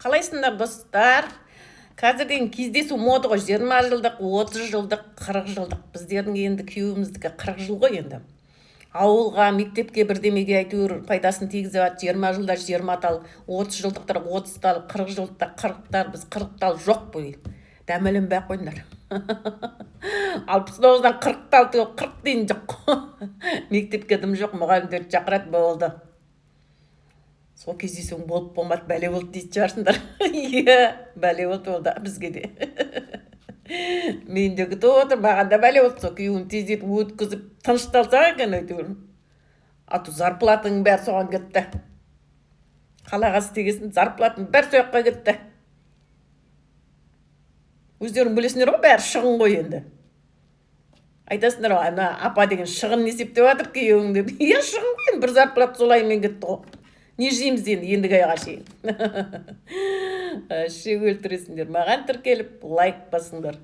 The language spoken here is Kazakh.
Қалайсыңдар достар? Қазірден кездесу моды ғой, 20 жылдық, 30 жылдық, 40 жылдық. Біздердің енді күйеуіміздікі 40 жыл ғой енді. Ауылға, мектепке бірдемеге әйтеуір пайдасын тигізіп жатыр. 20 жылда 20 тал, 30 жылдықтар 30 тал, 40 жылдықтар 40 тал, біз 40 тал жоқ бұл. Дәмеленбей ақ қойыңдар. 69-дан 40 тал, 40 дейін жоқ. Мектепке дым жоқ, мұғалімдерді шақырады, болды. Сол кездесуің болып болмады, бәле болды дейді шығарсыңдар. Иә, бәле болды бізге де. Мен де күтіп отыр, маған да бәле болды. Сол күйеуін тездетіп өткізіп тынышталсақ екен әйтеуір. Ату зарплатың бәрі соған кетті. Қалаға істегесін зарплатың бәрі сояққа кетті. Өздерің білесіңдер ғой, бәрі шығын ғой енді. Айтасыңдар ғой, ана апа деген шығын есептеп жатыр күйеуің деп. Иә, шығын ғой, бір зарплат солаймен кетті ғой. Не жейміз ендігі айға шейін. Ше өлтіресіңдер. Маған тіркеліп лайк басыңдар.